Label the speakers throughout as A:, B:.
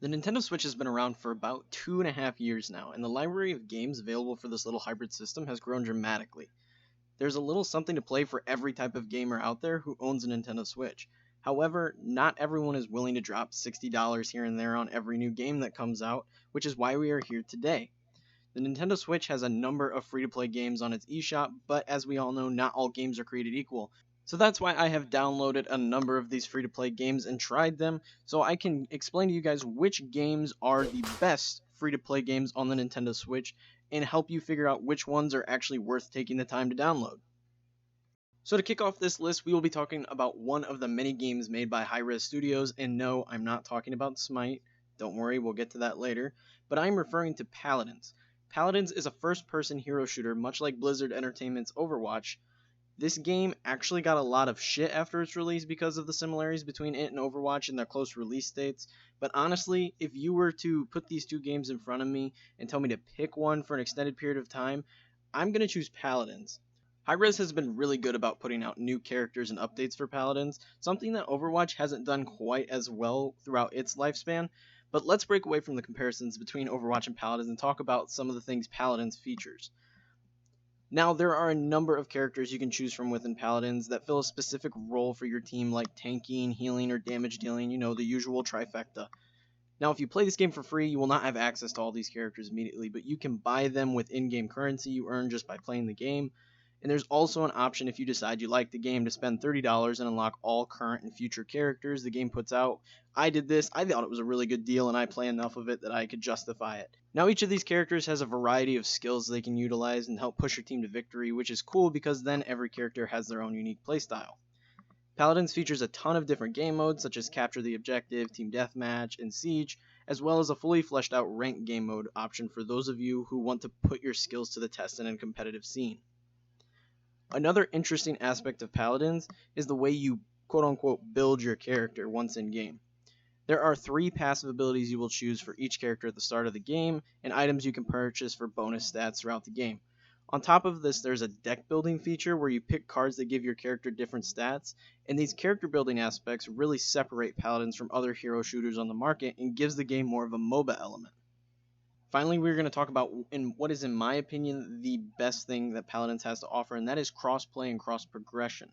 A: The Nintendo Switch has been around for about 2.5 years now, and the library of games available for this little hybrid system has grown dramatically. There's a little something to play for every type of gamer out there who owns a Nintendo Switch. However, not everyone is willing to drop $60 here and there on every new game that comes out, which is why we are here today. The Nintendo Switch has a number of free to play games on its eShop, but as we all know, not all games are created equal. So that's why I have downloaded a number of these free to play games and tried them so I can explain to you guys which games are the best free to play games on the Nintendo Switch and help you figure out which ones are actually worth taking the time to download. So to kick off this list, we will be talking about one of the many games made by Hi-Rez Studios, and no, I'm not talking about Smite. Don't worry, we'll get to that later. But I'm referring to Paladins. Paladins is a first-person hero shooter, much like Blizzard Entertainment's Overwatch. This game actually got a lot of shit after its release because of the similarities between it and Overwatch and their close release dates. But honestly, if you were to put these two games in front of me and tell me to pick one for an extended period of time, I'm going to choose Paladins. Hi-Rez has been really good about putting out new characters and updates for Paladins, something that Overwatch hasn't done quite as well throughout its lifespan. But let's break away from the comparisons between Overwatch and Paladins and talk about some of the things Paladins features. Now, there are a number of characters you can choose from within Paladins that fill a specific role for your team, like tanking, healing, or damage dealing, the usual trifecta. Now, if you play this game for free, you will not have access to all these characters immediately, but you can buy them with in-game currency you earn just by playing the game. And there's also an option if you decide you like the game to spend $30 and unlock all current and future characters the game puts out. I did this, I thought it was a really good deal, and I play enough of it that I could justify it. Now each of these characters has a variety of skills they can utilize and help push your team to victory, which is cool because then every character has their own unique playstyle. Paladins features a ton of different game modes such as Capture the Objective, Team Deathmatch, and Siege, as well as a fully fleshed out ranked game mode option for those of you who want to put your skills to the test in a competitive scene. Another interesting aspect of Paladins is the way you quote-unquote build your character once in-game. There are 3 passive abilities you will choose for each character at the start of the game, and items you can purchase for bonus stats throughout the game. On top of this, there's a deck building feature where you pick cards that give your character different stats, and these character building aspects really separate Paladins from other hero shooters on the market and gives the game more of a MOBA element. Finally, we're going to talk about what is, in my opinion, the best thing that Paladins has to offer, and that is cross-play and cross-progression.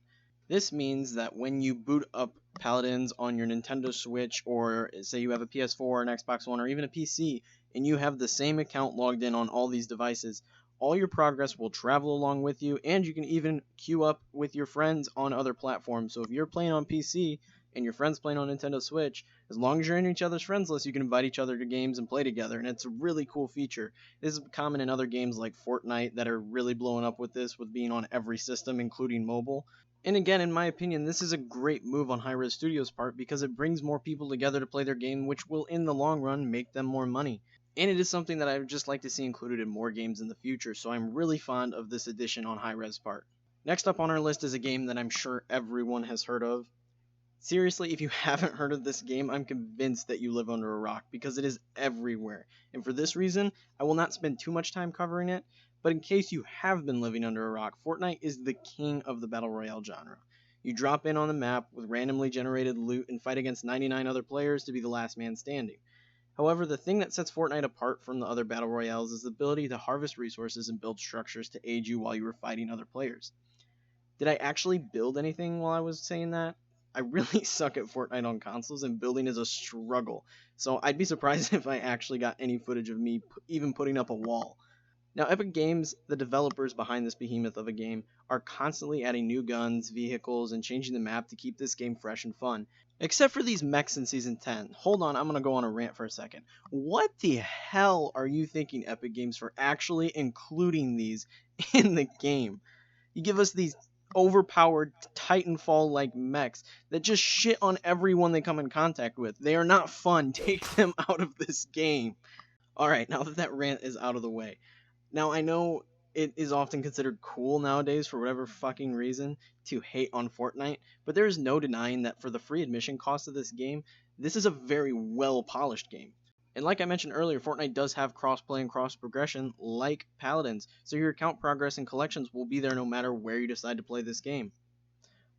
A: This means that when you boot up Paladins on your Nintendo Switch, or say you have a PS4, an Xbox One, or even a PC, and you have the same account logged in on all these devices, all your progress will travel along with you, and you can even queue up with your friends on other platforms. So if you're playing on PC, and your friend's playing on Nintendo Switch, as long as you're in each other's friends list, you can invite each other to games and play together, and it's a really cool feature. This is common in other games like Fortnite that are really blowing up with this, with being on every system, including mobile. And again, in my opinion, this is a great move on Hi-Rez Studios' part because it brings more people together to play their game, which will, in the long run, make them more money. And it is something that I would just like to see included in more games in the future, so I'm really fond of this addition on Hi-Rez' part. Next up on our list is a game that I'm sure everyone has heard of. Seriously, if you haven't heard of this game, I'm convinced that you live under a rock, because it is everywhere. And for this reason, I will not spend too much time covering it, but in case you have been living under a rock, Fortnite is the king of the Battle Royale genre. You drop in on the map with randomly generated loot and fight against 99 other players to be the last man standing. However, the thing that sets Fortnite apart from the other Battle Royales is the ability to harvest resources and build structures to aid you while you were fighting other players. Did I actually build anything while I was saying that? I really suck at Fortnite on consoles, and building is a struggle, so I'd be surprised if I actually got any footage of me even putting up a wall. Now, Epic Games, the developers behind this behemoth of a game, are constantly adding new guns, vehicles, and changing the map to keep this game fresh and fun. Except for these mechs in Season 10. Hold on, I'm gonna go on a rant for a second. What the hell are you thinking, Epic Games, for actually including these in the game? You give us these overpowered Titanfall-like mechs that just shit on everyone they come in contact with. They are not fun. Take them out of this game. Alright, now that rant is out of the way. Now, I know it is often considered cool nowadays, for whatever fucking reason, to hate on Fortnite, but there is no denying that for the free admission cost of this game, this is a very well-polished game. And like I mentioned earlier, Fortnite does have cross-play and cross-progression like Paladins, so your account progress and collections will be there no matter where you decide to play this game.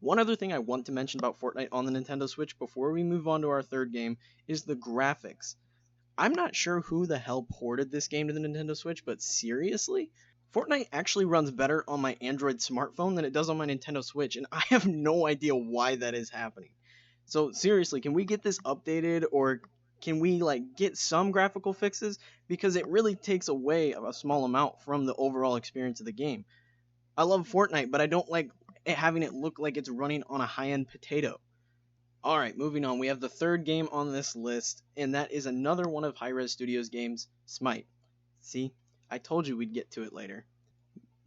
A: One other thing I want to mention about Fortnite on the Nintendo Switch before we move on to our third game is the graphics. I'm not sure who the hell ported this game to the Nintendo Switch, but seriously? Fortnite actually runs better on my Android smartphone than it does on my Nintendo Switch, and I have no idea why that is happening. So seriously, can we get this updated, or can we like get some graphical fixes, because it really takes away a small amount from the overall experience of the game. I love Fortnite, but I don't like having it look like it's running on a high-end potato. Alright, moving on. We have the third game on this list, and that is another one of Hi-Rez Studios' games, Smite. See, I told you we'd get to it later.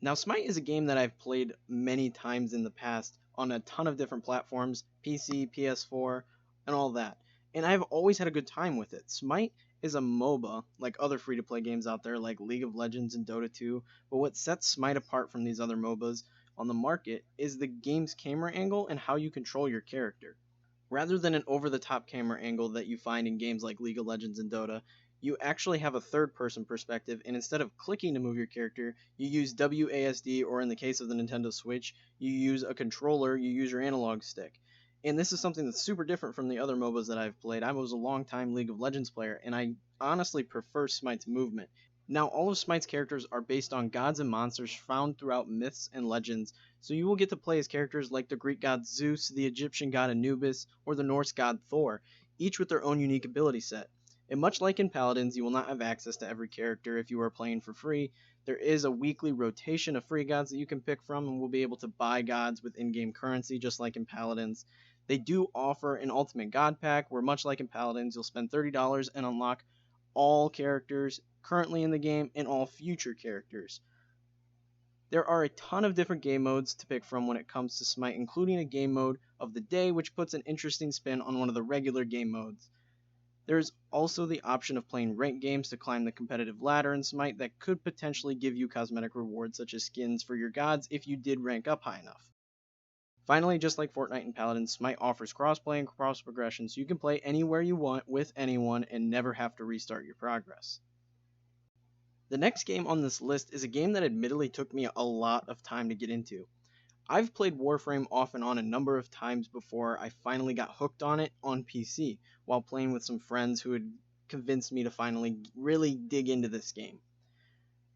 A: Now, Smite is a game that I've played many times in the past on a ton of different platforms, PC, PS4, and all that. And I've always had a good time with it. Smite is a MOBA, like other free-to-play games out there like League of Legends and Dota 2, but what sets Smite apart from these other MOBAs on the market is the game's camera angle and how you control your character. Rather than an over-the-top camera angle that you find in games like League of Legends and Dota, you actually have a third-person perspective, and instead of clicking to move your character, you use WASD, or in the case of the Nintendo Switch, you use a controller, you use your analog stick. And this is something that's super different from the other MOBAs that I've played. I was a long-time League of Legends player, and I honestly prefer Smite's movement. Now, all of Smite's characters are based on gods and monsters found throughout myths and legends, so you will get to play as characters like the Greek god Zeus, the Egyptian god Anubis, or the Norse god Thor, each with their own unique ability set. And much like in Paladins, you will not have access to every character if you are playing for free. There is a weekly rotation of free gods that you can pick from, and will be able to buy gods with in-game currency, just like in Paladins. They do offer an Ultimate God Pack, where much like in Paladins, you'll spend $30 and unlock all characters currently in the game and all future characters. There are a ton of different game modes to pick from when it comes to Smite, including a game mode of the day, which puts an interesting spin on one of the regular game modes. There is also the option of playing ranked games to climb the competitive ladder in Smite that could potentially give you cosmetic rewards such as skins for your gods if you did rank up high enough. Finally, just like Fortnite and Paladins, Smite offers crossplay and cross progression, so you can play anywhere you want with anyone and never have to restart your progress. The next game on this list is a game that admittedly took me a lot of time to get into. I've played Warframe off and on a number of times before I finally got hooked on it on PC, while playing with some friends who had convinced me to finally really dig into this game.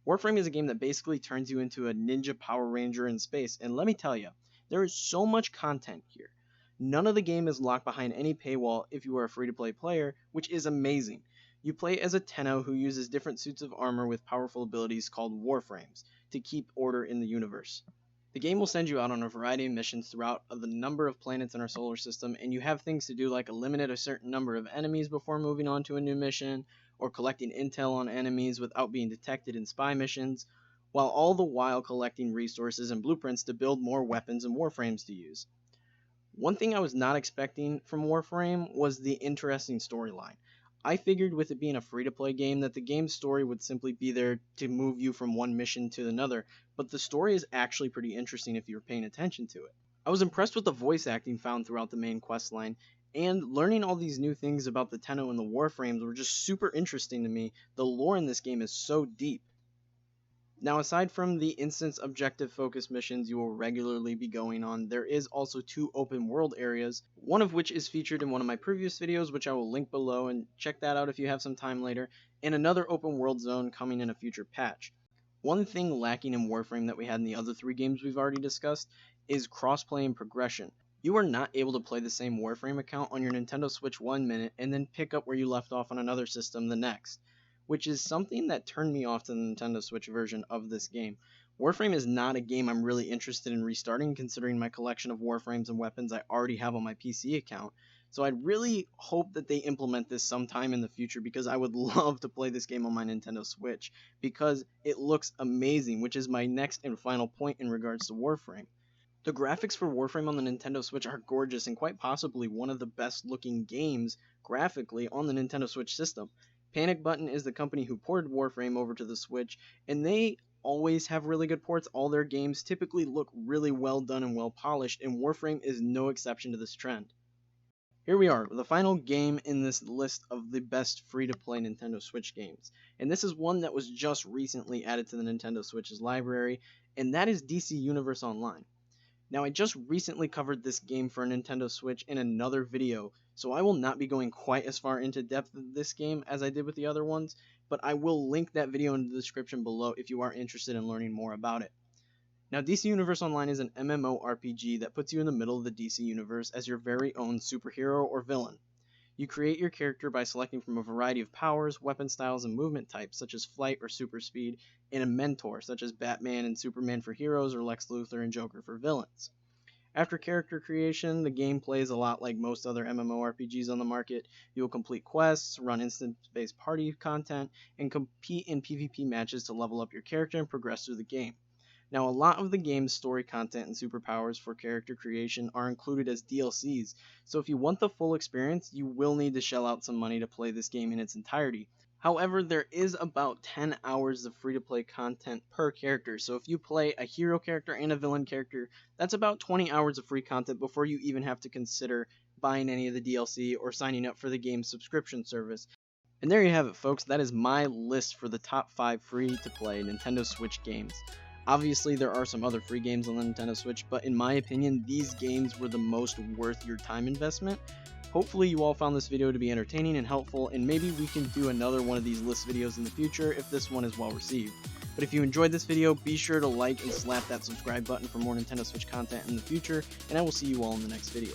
A: Warframe is a game that basically turns you into a ninja Power Ranger in space, and let me tell you, there is so much content here. None of the game is locked behind any paywall if you are a free-to-play player, which is amazing. You play as a Tenno who uses different suits of armor with powerful abilities called Warframes to keep order in the universe. The game will send you out on a variety of missions throughout the number of planets in our solar system, and you have things to do like eliminate a certain number of enemies before moving on to a new mission, or collecting intel on enemies without being detected in spy missions, while all the while collecting resources and blueprints to build more weapons and warframes to use. One thing I was not expecting from Warframe was the interesting storyline. I figured with it being a free-to-play game that the game's story would simply be there to move you from one mission to another, but the story is actually pretty interesting if you're paying attention to it. I was impressed with the voice acting found throughout the main questline, and learning all these new things about the Tenno and the Warframes were just super interesting to me. The lore in this game is so deep. Now, aside from the instance objective focus missions you will regularly be going on, there is also 2 open world areas, one of which is featured in one of my previous videos, which I will link below, and check that out if you have some time later, and another open world zone coming in a future patch. One thing lacking in Warframe that we had in the other 3 games we've already discussed is crossplay and progression. You are not able to play the same Warframe account on your Nintendo Switch one minute and then pick up where you left off on another system the next, which is something that turned me off to the Nintendo Switch version of this game. Warframe is not a game I'm really interested in restarting, considering my collection of Warframes and weapons I already have on my PC account, so I'd really hope that they implement this sometime in the future, because I would love to play this game on my Nintendo Switch, because it looks amazing, which is my next and final point in regards to Warframe. The graphics for Warframe on the Nintendo Switch are gorgeous, and quite possibly one of the best looking games graphically on the Nintendo Switch system. Panic Button is the company who ported Warframe over to the Switch, and they always have really good ports. All their games typically look really well done and well polished, and Warframe is no exception to this trend. Here we are, the final game in this list of the best free-to-play Nintendo Switch games, and this is one that was just recently added to the Nintendo Switch's library, and that is DC Universe Online. Now, I just recently covered this game for a Nintendo Switch in another video, so I will not be going quite as far into depth of this game as I did with the other ones, but I will link that video in the description below if you are interested in learning more about it. Now, DC Universe Online is an MMORPG that puts you in the middle of the DC Universe as your very own superhero or villain. You create your character by selecting from a variety of powers, weapon styles, and movement types, such as flight or super speed, and a mentor, such as Batman and Superman for heroes, or Lex Luthor and Joker for villains. After character creation, the game plays a lot like most other MMORPGs on the market. You will complete quests, run instance-based party content, and compete in PvP matches to level up your character and progress through the game. Now, a lot of the game's story content and superpowers for character creation are included as DLCs, so if you want the full experience, you will need to shell out some money to play this game in its entirety. However, there is about 10 hours of free-to-play content per character, so if you play a hero character and a villain character, that's about 20 hours of free content before you even have to consider buying any of the DLC or signing up for the game's subscription service. And there you have it, folks. That is my list for the top 5 free-to-play Nintendo Switch games. Obviously, there are some other free games on the Nintendo Switch, but in my opinion, these games were the most worth your time investment. Hopefully you all found this video to be entertaining and helpful, and maybe we can do another one of these list videos in the future if this one is well received. But if you enjoyed this video, be sure to like and slap that subscribe button for more Nintendo Switch content in the future, and I will see you all in the next video.